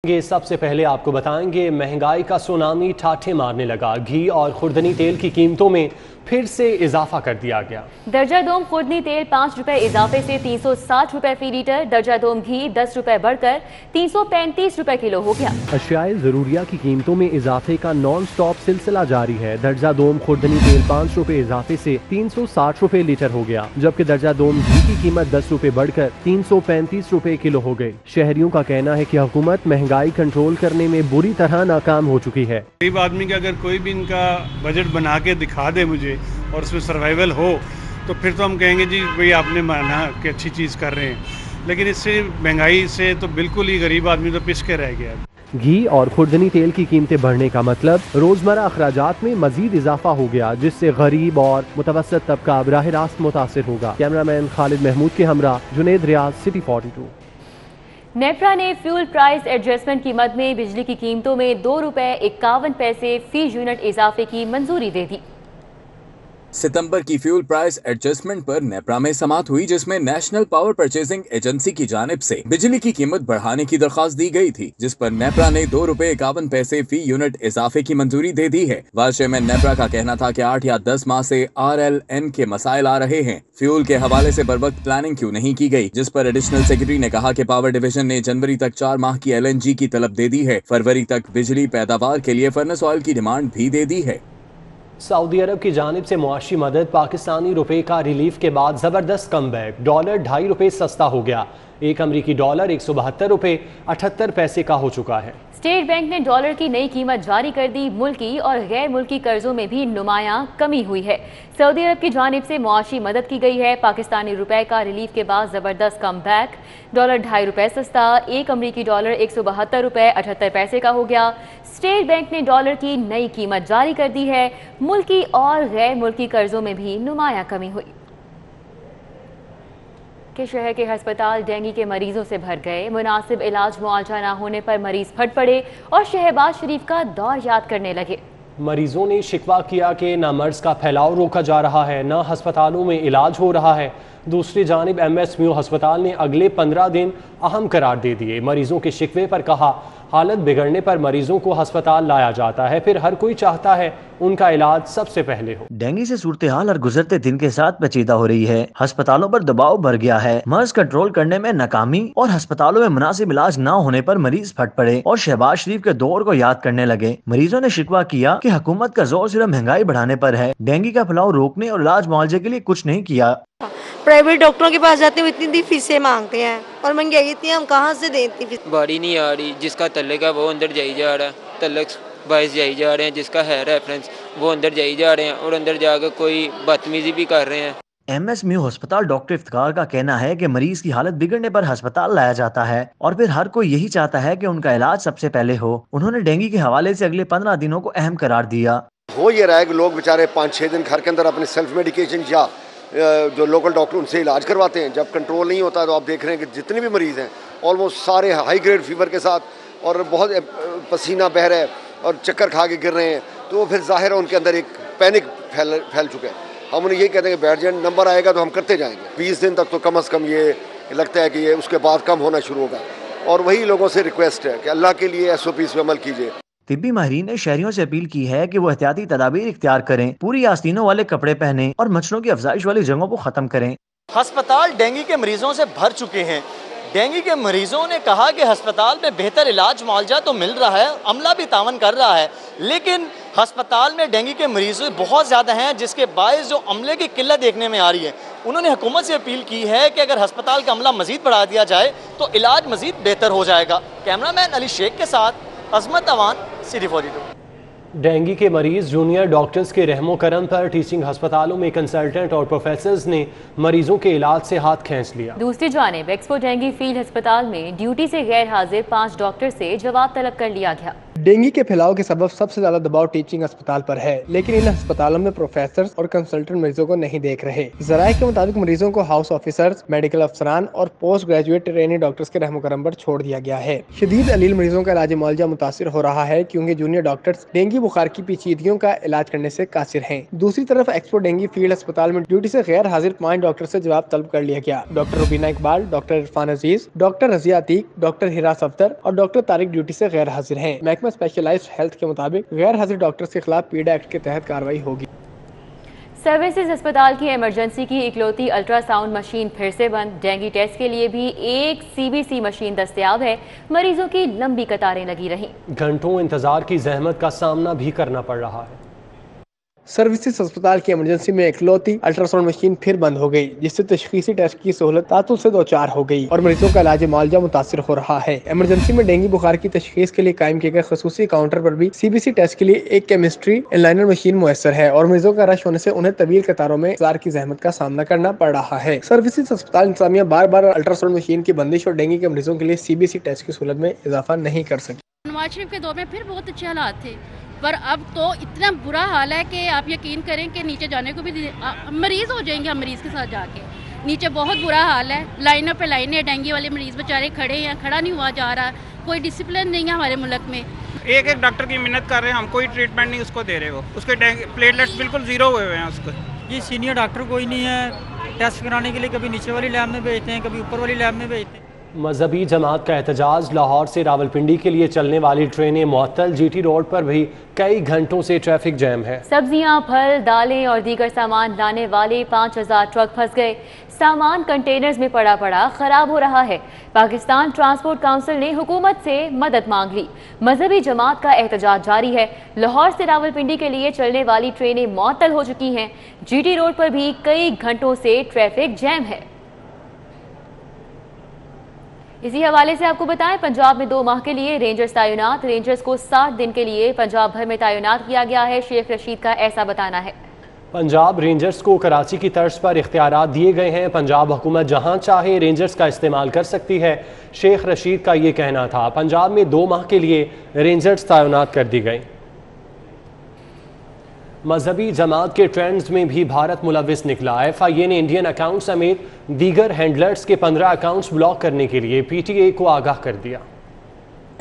ये सबसे पहले आपको बताएंगे महंगाई का सुनामी ठाठे मारने लगा। घी और खुर्दनी तेल की कीमतों में फिर से इजाफा कर दिया गया। दर्जा दोम खुर्दनी तेल 5 रुपए इजाफे से 360 रुपए फी लीटर, दर्जा दोम घी 10 रुपए बढ़कर 335 रुपए किलो हो गया। अशियाए जरूरिया की कीमतों में इजाफे का नॉन स्टॉप सिलसिला जारी है। दर्जा दोम खुर्दनी तेल 5 रुपए इजाफे से 360 रुपए लीटर हो गया, जबकि दर्जा दोम घी की कीमत 10 रुपए बढ़कर 335 रुपए किलो हो गई। शहरियों का कहना है कि हुकूमत महंगाई कंट्रोल करने में बुरी तरह नाकाम हो चुकी है। गरीब आदमी का अगर कोई भी इनका बजट बना के दिखा दे मुझे और उसमें सर्वाइवल हो तो फिर तो हम कहेंगे जी भाई आपने माना कि अच्छी चीज़ कर रहे हैं, लेकिन इससे महंगाई से तो बिल्कुल ही गरीब आदमी तो पिस के रह गया। घी और खुर्दनी तेल की कीमतें बढ़ने का मतलब रोजमर्रा अखराजात में मजीद इजाफा हो गया, जिससे गरीब और मुतवस्सित तबका बराह रास्त मुतासिर होगा। कैमरामैन खालिद महमूद के हमरा जुनेद रियाज, सिटी 42। नेप्रा ने फ्यूल प्राइस एडजस्टमेंट की मद में बिजली की कीमतों में 2 रुपए 51 पैसे फी यूनिट इजाफे की मंजूरी दे दी। सितंबर की फ्यूल प्राइस एडजस्टमेंट पर नेप्रा में समाअत हुई, जिसमें नेशनल पावर परचेजिंग एजेंसी की जानिब से बिजली की कीमत बढ़ाने की दरख्वास्त दी गई थी, जिस पर नेप्रा ने 2 रुपए 51 पैसे फी यूनिट इजाफे की मंजूरी दे दी है। वाशे में नेप्रा का कहना था कि 8 या 10 माह से RLN के मसाइल आ रहे हैं। फ्यूल के हवाले से बर वक्त प्लानिंग क्यों नहीं की गई, जिस पर एडिशनल सेक्रेटरी ने कहा कि पावर डिवीजन ने जनवरी तक 4 माह की LNG की तलब दे दी है। फरवरी तक बिजली पैदावार के लिए फर्नेस ऑयल की डिमांड भी दे दी है। सऊदी अरब की जानिब से मुआशी मदद, पाकिस्तानी रुपए का रिलीफ के बाद जबरदस्त कमबैक। डॉलर 2.5 रुपए सस्ता हो गया। एक अमरीकी डॉलर 172 रुपए 78 पैसे का हो चुका है। स्टेट बैंक ने डॉलर की नई कीमत जारी कर दी। मुल्की और गैर मुल्की कर्जों में भी नुमायां कमी हुई है। सऊदी अरब की जानिब से मुआशी मदद की गई है। पाकिस्तानी रुपए का रिलीफ के बाद जबरदस्त कम बैक। डॉलर 2.5 रुपए सस्ता, एक अमरीकी डॉलर 172 रुपए 78 पैसे का हो गया। स्टेट बैंक ने डॉलर की नई कीमत जारी कर दी है। मुल्की और गैर मुल्की कर्जों में भी नुमायां कमी हुई। के शहर के अस्पताल डेंगू के मरीजों से भर गए। मुनासिब इलाज मुआवजा न होने पर मरीज फट पड़े और शहबाज शरीफ का दौर याद करने लगे। मरीजों ने शिकवा किया कि न मर्ज का फैलाव रोका जा रहा है, न अस्पतालों में इलाज हो रहा है। दूसरी जानिब MSMU अस्पताल ने अगले 15 दिन अहम करार दे दिए। मरीजों के शिकवे पर कहा, हालत बिगड़ने पर मरीजों को अस्पताल लाया जाता है, फिर हर कोई चाहता है उनका इलाज सबसे पहले हो। डेंगू से सूरत हाल और गुजरते दिन के साथ पेचीदा हो रही है। अस्पतालों पर दबाव बढ़ गया है। मर्ज कंट्रोल करने में नाकामी और अस्पतालों में मुनासिब इलाज न होने पर मरीज फट पड़े और शहबाज शरीफ के दौर को याद करने लगे। मरीजों ने शिकवा किया कि हुकूमत का जोर सिर्फ महंगाई बढ़ाने पर है। डेंगू का फैलाव रोकने और इलाज मुआवजे के लिए कुछ नहीं किया। प्राइवेट डॉक्टरों के पास जाते हैं, इतनी फीसें मांगते हैं और महंगाई इतनी, हम कहाँ से दें इतनी फीस। बारी नहीं आ रही, जिसका तल्ले का वो अंदर जाई जा रहा है, तल्लक वाइज जाई जा रहे हैं, जिसका है रेफरेंस वो अंदर जाई जा रहे हैं और अंदर जाकर कोई बदतमीजी भी कर रहे हैं। MSMU अस्पताल डॉक्टर इफ्तिकार का कहना है कि मरीज की हालत बिगड़ने पर अस्पताल लाया जाता है और फिर हर कोई यही चाहता है कि उनका इलाज सबसे पहले हो। उन्होंने डेंगू के हवाले से अगले 15 दिनों को अहम करार दिया। हो ये रहा है कि लोग बेचारे 5-6 दिन घर के अंदर अपने सेल्फ मेडिकेशन या जो लोकल डॉक्टर उनसे इलाज करवाते हैं। जब कंट्रोल नहीं होता तो आप देख रहे हैं कि जितने भी मरीज़ हैं ऑलमोस्ट सारे हाई ग्रेड फीवर के साथ और बहुत पसीना बह रहा है और चक्कर खा के गिर रहे हैं, तो फिर जाहिर है उनके अंदर एक पैनिक फैल चुका है। हम उन्हें यही कहते हैं कि बैठ जाए, नंबर आएगा तो हम करते जाएंगे। 20 दिन तक तो कम से कम ये लगता है कि ये उसके बाद कम होना शुरू होगा। और वही लोगों से रिक्वेस्ट है कि अल्लाह के लिए SOPs पे अमल कीजिए। तिब्बी माहिरीन ने शहरियों से अपील की है कि वो एहतियाती तदाबीर इख्तियार करें, पूरी आस्तीनों वाले कपड़े पहने और मच्छरों की अफजाइश वाली जगहों को खत्म करें। अस्पताल डेंगू के मरीजों से भर चुके हैं। डेंगू के मरीजों ने कहा कि अस्पताल में बेहतर इलाज मुआवजा तो मिल रहा है, अमला भी तावन कर रहा है, लेकिन अस्पताल में डेंगू के मरीज बहुत ज़्यादा हैं, जिसके बायस जो अमले की किल्लत देखने में आ रही है। उन्होंने हुकूमत से अपील की है कि अगर अस्पताल का अमला मजीद बढ़ा दिया जाए तो इलाज मजीद बेहतर हो जाएगा। कैमरामैन अली शेख के साथ अजमत अवान, सिटी 42। डेंगू के मरीज जूनियर डॉक्टर्स के रहमो करम पर टीचिंग अस्पतालों में कंसल्टेंट और प्रोफेसर्स ने मरीजों के इलाज से हाथ खींच लिया। दूसरी जानिब एक्सपो डेंगू फील्ड अस्पताल में ड्यूटी से गैर हाजिर 5 डॉक्टर से जवाब तलब कर लिया गया। डेंगू के फैलाव के सबब सबसे ज्यादा दबाव टीचिंग अस्पताल पर है, लेकिन इन अस्पतालों में प्रोफेसर और कंसल्टेंट मरीजों को नहीं देख रहे। जराये के मुताबिक मरीजों को हाउस ऑफिसर्स, मेडिकल अफसरान और पोस्ट ग्रेजुएट ट्रेनी डॉक्टर्स के रहम करम पर छोड़ दिया गया है। शदीद अलील मरीजों का इलाज मुआवजा मुतासिर हो रहा है क्योंकि जूनियर डॉक्टर्स डेंगू बुखार की पेचीदगियों का इलाज करने से कासिर हैं। दूसरी तरफ एक्सपो डेंगू फील्ड अस्पताल में ड्यूटी से गैर हाजिर 5 डॉक्टर से जवाब तलब कर लिया गया। डॉक्टर रुबीना इकबाल, डॉक्टर इरफान अजीज, डॉक्टर रजिया अतीक, डॉक्टर हिरास अफ्तर और डॉक्टर तारिक ड्यूटी से गैर हाजिर हैं। महकमा स्पेशलाइज्ड हेल्थ के मुताबिक गैर हाजिर डॉक्टर्स के खिलाफ पीडा एक्ट के तहत कार्रवाई होगी। सर्विसेज अस्पताल की इमरजेंसी की इकलौती अल्ट्रासाउंड मशीन फिर से बंद। डेंगू टेस्ट के लिए भी एक CBC मशीन दस्तयाब है। मरीजों की लंबी कतारें लगी रहीं। घंटों इंतजार की जहमत का सामना भी करना पड़ रहा है। सर्विसेज अस्पताल की इमरजेंसी में इकलौती अल्ट्रासाउंड मशीन फिर बंद हो गई, जिससे तशखीसी टेस्ट की सहूलत तातुल से 2-4 हो गई और मरीजों का इलाज मुआवजा मुतासिर हो रहा है। इमरजेंसी में डेंगू बुखार की तशखीस के लिए कायम किए गए खसूसी काउंटर पर भी CBC टेस्ट के लिए एक केमिस्ट्री इनलाइनर मशीन मुयसर है और मरीजों का रश होने से उन्हें तवील कतारों में इंतजार की जहमत का सामना करना पड़ रहा है। सर्विसेज अस्पताल इंतजामिया बार बार अल्ट्रासाउंड मशीन की बंदिश और डेंगू के मरीजों के लिए CBC टेस्ट की सहूलत में इजाफा नहीं कर सकी। नवाज शरीफ के दौर में फिर बहुत अच्छे हालात थे, पर अब तो इतना बुरा हाल है कि आप यकीन करें कि नीचे जाने को भी मरीज हो जाएंगे हम मरीज के साथ जाके। नीचे बहुत बुरा हाल है, लाइनों पे लाइनें, डेंगू वाले मरीज बेचारे खड़े हैं, खड़ा नहीं हुआ जा रहा, कोई डिसिप्लिन नहीं है हमारे मुल्क में। एक डॉक्टर की मिन्नत कर रहे हैं, हम कोई ट्रीटमेंट नहीं उसको दे रहे हो, उसके प्लेटलेट्स बिल्कुल जीरो हुए हुए हैं उसको। ये सीनियर डॉक्टर कोई नहीं है, टेस्ट कराने के लिए कभी नीचे वाली लैब में भेजते हैं, कभी ऊपर वाली लैब में भेजते हैं। मजहबी जमात का एहतजाज। लाहौर से रावलपिंडी के लिए चलने वाली ट्रेनें मुअत्तल। GT रोड पर भी कई घंटों से ट्रैफिक जैम है। सब्जियां, फल, दालें और दीगर सामान लाने वाले 5000 ट्रक फंस गए। सामान कंटेनर्स में पड़ा खराब हो रहा है। पाकिस्तान ट्रांसपोर्ट काउंसिल ने हुकूमत से मदद मांग ली। मजहबी जमात का एहतजाज जारी है। लाहौर से रावलपिंडी के लिए चलने वाली ट्रेनें मुअत्तल हो चुकी हैं। GT रोड पर भी कई घंटों से ट्रैफिक जैम है। इसी हवाले से आपको बताएं, पंजाब में 2 माह के लिए रेंजर्स तैनात। रेंजर्स को 60 दिन के लिए पंजाब भर में तैनात किया गया है। शेख रशीद का ऐसा बताना है। पंजाब रेंजर्स को कराची की तर्ज पर इख्तियारात दिए गए हैं। पंजाब हुकूमत जहां चाहे रेंजर्स का इस्तेमाल कर सकती है। शेख रशीद का ये कहना था। पंजाब में 2 माह के लिए रेंजर्स तैनात कर दी गई। मजहबी जमात के ट्रेंड्स में भी भारत मुलविस निकला। FIA ने इंडियन अकाउंट समेत दीगर हैंडलर्स के 15 अकाउंट्स ब्लॉक करने के लिए PTA को आगाह कर दिया।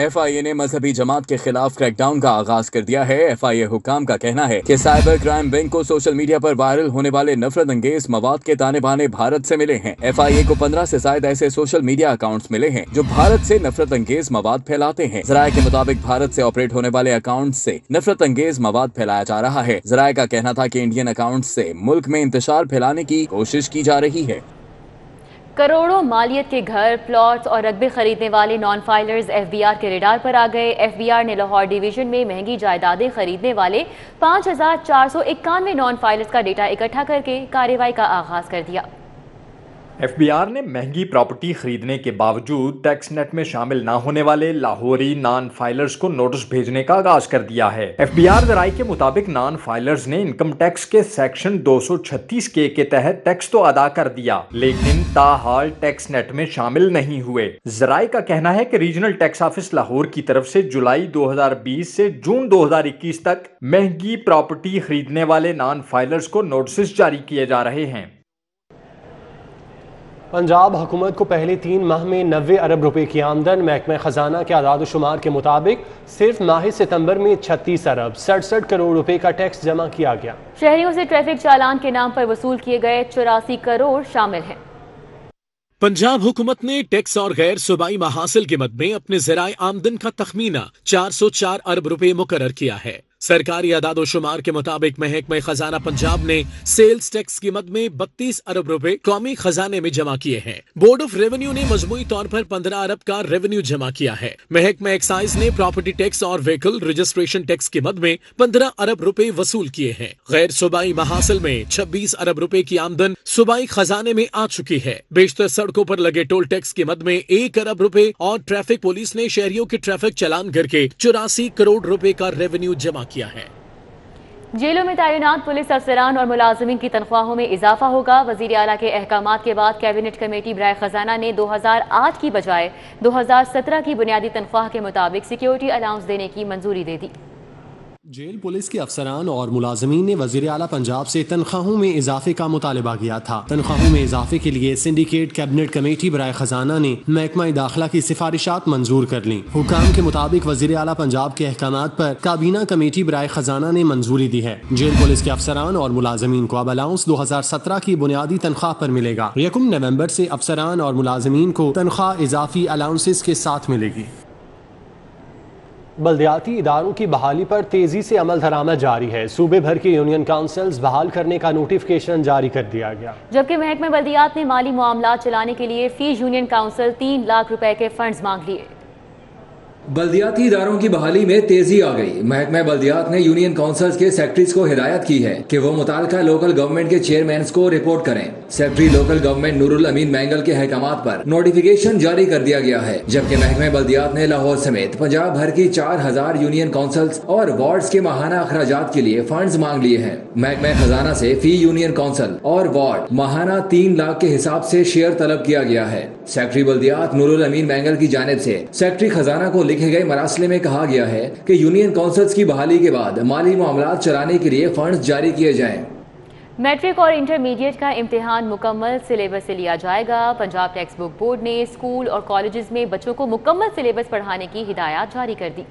FIA ने मजहबी जमात के खिलाफ क्रैकडाउन का आगाज कर दिया है। FIA हुकाम का कहना है कि साइबर क्राइम विंग को सोशल मीडिया पर वायरल होने वाले नफरत अंगेज मवाद के ताने बाने भारत से मिले हैं। FIA को 15 से ज्यादा ऐसे सोशल मीडिया अकाउंट्स मिले हैं जो भारत से नफरत अंगेज मवाद फैलाते हैं। जराये के मुताबिक भारत से ऑपरेट होने वाले अकाउंट से नफरत अंगेज मवाद फैलाया जा रहा है। जराये का कहना था कि इंडियन अकाउंट से मुल्क में इंतशार फैलाने की कोशिश की जा रही है। करोड़ों मालियत के घर, प्लॉट्स और रकबे खरीदने वाले नॉन फाइलर्स FBR के रेडार पर आ गए। FBR ने लाहौर डिवीजन में महंगी जायदादें खरीदने वाले 5491 नॉन फाइलर्स का डेटा इकट्ठा करके कार्रवाई का आगाज कर दिया। FBR ने महंगी प्रॉपर्टी खरीदने के बावजूद टैक्स नेट में शामिल न होने वाले लाहौरी नॉन फाइलर्स को नोटिस भेजने का आगाज कर दिया है। FBR जराये के मुताबिक नॉन फाइलर्स ने इनकम टैक्स के सेक्शन 236 के तहत टैक्स तो अदा कर दिया, लेकिन ताहाल टैक्स नेट में शामिल नहीं हुए। जराये का कहना है कि रीजनल टैक्स ऑफिस लाहौर की तरफ से जुलाई 2020 से जून 2021 तक महंगी प्रॉपर्टी खरीदने वाले नॉन फाइलर्स को नोटिस जारी किए जा रहे हैं। पंजाब हुकूमत को पहले 3 माह में 90 अरब रुपए की आमदन। महकमा खजाना के आदाद शुमार के मुताबिक सिर्फ माह सितंबर में 36 अरब 67 करोड़ रुपए का टैक्स जमा किया गया। शहरियों से ट्रैफिक चालान के नाम पर वसूल किए गए 84 करोड़ शामिल हैं। पंजाब हुकूमत ने टैक्स और गैर सूबाई महासिल की मद में अपने ज़राए आमदन का तखमीना 404 अरब रुपए मुकर्रर किया है। सरकारी आदाद शुमार के मुताबिक महकमा खजाना पंजाब ने सेल्स टैक्स की मद में 32 अरब रुपए कौमी खजाने में जमा किए हैं। बोर्ड ऑफ रेवेन्यू ने मजमूई तौर पर 15 अरब का रेवेन्यू जमा किया है। महकमा एक्साइज ने प्रॉपर्टी टैक्स और व्हीकल रजिस्ट्रेशन टैक्स की मद में 15 अरब रुपए वसूल किए हैं। गैर सूबाई महासिल में 26 अरब रुपए की आमदन सूबाई खजाने में आ चुकी है। बेशतर सड़कों पर लगे टोल टैक्स की मद में 1 अरब रुपए और ट्रैफिक पुलिस ने शहरियों के ट्रैफिक चालान करके 84 करोड़ रुपए का रेवेन्यू जमा किया है। जेलों में तैनात पुलिस अफसरान और मुलाजमीन की तनख्वाहों में इजाफा होगा। वजीर आला के अहकामात के बाद कैबिनेट कमेटी बराए खजाना ने 2008 की बजाय 2017 की बुनियादी तनख्वाह के मुताबिक सिक्योरिटी अलाउंस देने की मंजूरी दे दी। जेल पुलिस के अफसरान और मुलाजमीन ने वजीर आला पंजाब से तनख्वाहों में इजाफे का मुतालबा किया था। तनख्वाहों में इजाफे के लिए सिंडिकेट कैबिनेट कमेटी बराए खजाना ने महकमा दाखिला की सिफारिशात मंजूर कर लीं। हुकाम के मुताबिक वजीर आला पंजाब के अहकामात पर काबीना कमेटी बराए खजाना ने मंजूरी दी है। जेल पुलिस के अफसरान और मुलाजमीन को अब अलाउंस 2017 की बुनियादी तनख्वाह पर मिलेगा। 1 नवंबर से अफसरान और मुलाजमीन को तनख्वाह इजाफी अलाउंसेस के साथ मिलेगी। बल्दियाती इदारों की बहाली पर तेजी से अमल दरामद जारी है। सूबे भर के यूनियन काउंसिल्स बहाल करने का नोटिफिकेशन जारी कर दिया गया, जबकि महकमा बल्दियात ने माली मामलात चलाने के लिए फी यूनियन काउंसिल 3 लाख रुपए के फंड्स मांग लिए। बल्दियाती इदारों की बहाली में तेजी आ गई। महकमा बल्दियात ने यूनियन काउंसिल्स के सेक्रेटरीज को हिदायत की है कि वो मुताल्लिका लोकल गवर्नमेंट के चेयरमैन को रिपोर्ट करें। सेक्रेटरी लोकल गवर्नमेंट नूरुल अमीन मैंगल के अहकामात पर नोटिफिकेशन जारी कर दिया गया है, जबकि महकमा बल्दियात ने लाहौर समेत पंजाब भर की 4000 यूनियन काउंसिल्स और वार्ड्स के माहाना अखराजात के लिए फंड्स मांग लिए हैं। महकमा खजाना से फी यूनियन काउंसिल और वार्ड माहाना 3 लाख के हिसाब से शेयर तलब किया गया है। सेक्रेटरी बल्दियात नूरुल अमीन मैंगल की जानिब से सेक्रेटरी खजाना को लिखे गए मरासले में कहा गया है कि यूनियन काउंसिल्स की बहाली के बाद माली मामलात चलाने के लिए फंड्स जारी किए जाएं। मैट्रिक और इंटरमीडिएट का इम्तिहान मुकम्मल सिलेबस से लिया जाएगा। पंजाब टेक्स्ट बुक बोर्ड ने स्कूल और कॉलेजेस में बच्चों को मुकम्मल सिलेबस पढ़ाने की हिदायत जारी कर दी।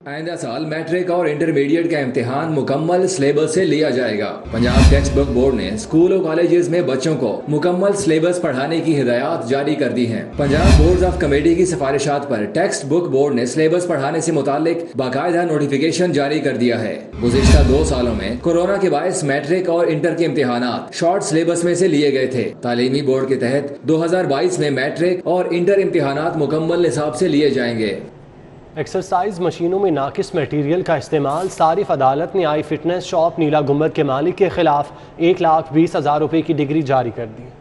आइंदा साल मैट्रिक और इंटरमीडिएट का इम्तिहान मुकम्मल सिलेबस से लिया जाएगा। पंजाब टेक्स्ट बुक बोर्ड ने स्कूल और कॉलेजेस में बच्चों को मुकम्मल सिलेबस पढ़ाने की हिदायत जारी कर दी हैं। पंजाब बोर्ड ऑफ कमेटी की सिफारिशात पर टेक्स्ट बुक बोर्ड ने सिलेबस पढ़ाने से मुतालिक बाकायदा नोटिफिकेशन जारी कर दिया है। गुज़िश्ता 2 सालों में कोरोना के बायस मैट्रिक और इंटर के इम्तिहानात शॉर्ट सिलेबस में से लिए गए थे। तालीमी बोर्ड के तहत 2022 में मैट्रिक और इंटर इम्तिहानात मुकम्मल निसाब से लिए जाएंगे। एक्सरसाइज मशीनों में नाकिस मटीरियल का इस्तेमाल। सारिफ अदालत ने आई फिटनेस शॉप नीला गुंबद के मालिक के खिलाफ 1,20,000 रुपए की डिग्री जारी कर दी।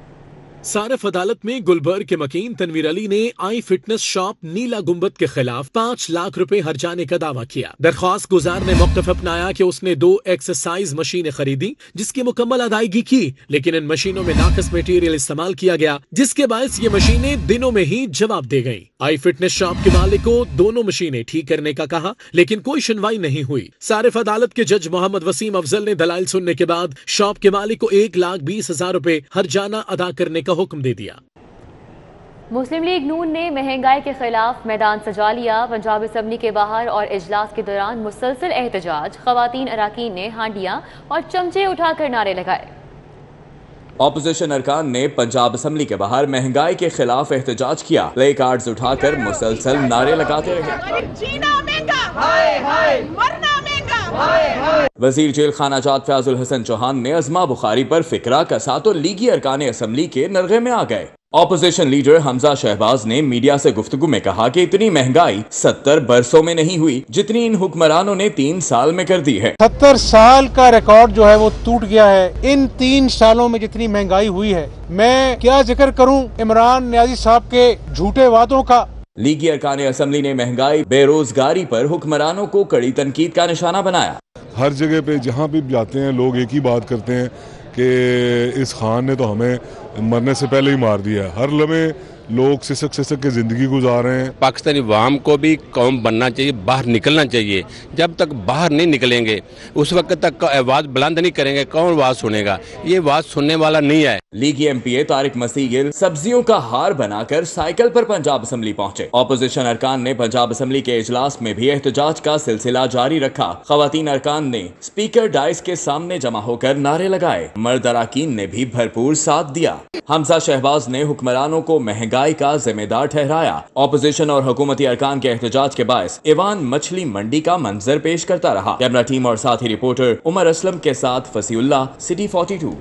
सारिफ अदालत में गुलबर्ग के मकीन तनवीर अली ने आई फिटनेस शॉप नीला गुंबद के खिलाफ 5 लाख रुपए हर्जाने का दावा किया। दरख्वास्त गुजार ने मौक़िफ़ अपनाया कि उसने 2 एक्सरसाइज मशीनें खरीदी जिसकी मुकम्मल अदायगी की, लेकिन इन मशीनों में नाकिस मटीरियल इस्तेमाल किया गया जिसके बायस ये मशीनें दिनों में ही जवाब दे गयी। आई फिटनेस शॉप के मालिक को दोनों मशीनें ठीक करने का कहा, लेकिन कोई सुनवाई नहीं हुई। सारिफ अदालत के जज मोहम्मद वसीम अफजल ने दलाइल सुनने के बाद शॉप के मालिक को 1,20,000 रुपए हर्जाना अदा करने का हुक्म दे दिया। मुस्लिम लीग नून ने महंगाई के खिलाफ मैदान सजा लिया। पंजाब असेंबली के बाहर और इजलास के दौरान मुसलसल एहतजाज। खवातीन अराकीन ने हांडियां और चमचे उठाकर नारे लगाए। ऑपोजिशन अरकान ने पंजाब असेंबली के बाहर महंगाई के खिलाफ एहतजाज किया। प्ले कार्ड्स उठाकर मुसलसल नारे लगाते रहे। वजीर जेल खाना जात फयाजुल हसन चौहान ने अजमा बुखारी पर फिक्रा कसा तो लीगी अरकान असेंबली के नरगे में आ गए। ऑपोजिशन लीडर हमजा शहबाज ने मीडिया से गुफ्तगू में कहा कि इतनी महंगाई 70 बरसों में नहीं हुई जितनी इन हुक्मरानों ने 3 साल में कर दी है। 70 साल का रिकॉर्ड जो है वो टूट गया है। इन 3 सालों में जितनी महंगाई हुई है, मैं क्या जिक्र करूं इमरान नियाजी साहब के झूठे वादों का। लीगी अरकान असेंबली ने महंगाई बेरोजगारी पर हुक्मरानों को कड़ी तनकीद का निशाना बनाया। हर जगह पे जहाँ भी जाते हैं लोग एक ही बात करते हैं कि इस खान ने तो हमें मरने से पहले ही मार दिया है। हर लम्हे लोग सिसक सिसक के ज़िंदगी गुजार रहे हैं। पाकिस्तानी वाम को भी कौम बनना चाहिए, बाहर निकलना चाहिए। जब तक बाहर नहीं निकलेंगे उस वक्त तक आवाज़ बुलंद नहीं करेंगे, कौन आवाज़ सुनेगा? ये आवाज़ सुनने वाला नहीं है। लीगी एमपीए तारिक मसीह गिल सब्जियों का हार बनाकर साइकिल पर पंजाब असेंबली पहुंचे। ऑपोजिशन अरकान ने पंजाब असेंबली के इजलास में भी एहतजाज का सिलसिला जारी रखा। खवातीन अरकान ने स्पीकर डाइस के सामने जमा होकर नारे लगाए। मर्द अरकान ने भी भरपूर साथ दिया। हमजा शहबाज ने हुक्मरानों को महंगाई का जिम्मेदार ठहराया। ऑपोजिशन और हुकूमती अरकान के एहतजाज के बायस ईवान मछली मंडी का मंजर पेश करता रहा। कैमरा टीम और साथी रिपोर्टर उमर असलम के साथ फसीउल्लाह, सिटी 42।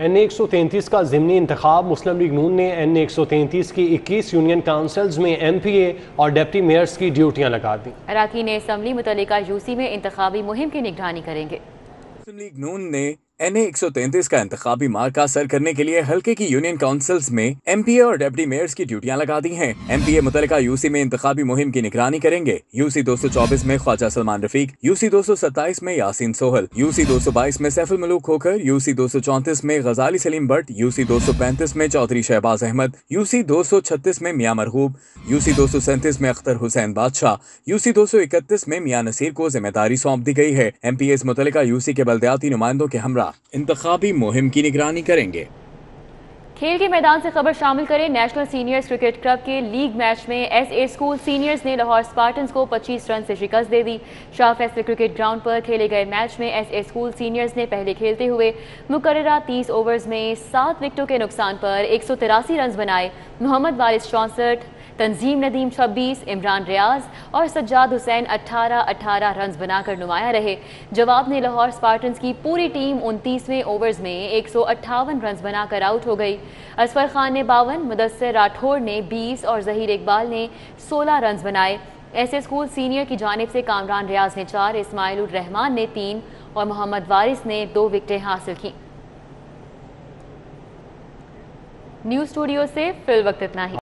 NA 133 का ज़िमनी इंतखाब। मुस्लिम लीग नून ने NA 133 की 21 यूनियन काउंसिल्स में MPA और डिप्टी मेयर्स की ड्यूटियां लगा दी। अरकान असेंबली मुतल्लिका यूसी में इंतखाबी मुहिम की निगरानी करेंगे। मुस्लिम लीग नून ने NA 133 का इंतखाबी मार्का सर करने के लिए हल्के की यूनियन काउंसिल्स में MPA और डेप्टी मेयर्स की ड्यूटियां लगा दी हैं। MPA मुतलका UC में इंतखाबी मुहिम की निगरानी करेंगे। UC 224 में ख्वाजा सलमान रफीक, UC 227 में यासीन सोहल, UC 222 में सैफुल मलूक खोखर, UC 234 में गजाली सलीम बट, UC 235 में चौधरी शहबाज अहमद, UC 236 में मियां मरहूब, UC 237 में अख्तर हुसैन बादशाह, UC 231 में मियां नसीर को जिम्मेदारी सौंप दी गई है। MPAs मुतलका UC के बल्दियाती नुमाइंदों के हमरा इंतखाबी मुहिम की निगरानी करेंगे। खेल के मैदान से खबर शामिल करें। नेशनल सीनियर्स क्रिकेट क्लब के लीग मैच में SA स्कूल सीनियर्स ने लाहौर स्पार्टन्स को 25 रन से शिकस्त दे दी। शाह फैसल क्रिकेट ग्राउंड पर खेले गए मैच में SA स्कूल सीनियर्स ने पहले खेलते हुए मुकर्ररा 30 ओवर्स में 7 विकेटों के नुकसान पर 183 रन बनाए। मोहम्मद वारिस 64, तंजीम नदीम 26, इमरान रियाज और सज्जाद हुसैन 18 रन बनाकर नुमाया रहे। जवाब ने लाहौर स्पार्टन्स की पूरी टीम 29वें ओवर्स में 158 रन बनाकर आउट हो गई। असफर खान ने 52, मुदस्सिर राठौड़ ने 20 और जहीर इकबाल ने 16 रन बनाए। ऐसे स्कूल सीनियर की जानिब से कामरान रियाज ने 4, इस्माइल उर रहमान ने 3 और मोहम्मद वारिस ने 2 विकेटें हासिल की। न्यूज़ स्टूडियो से फिल वक्त इतना ही।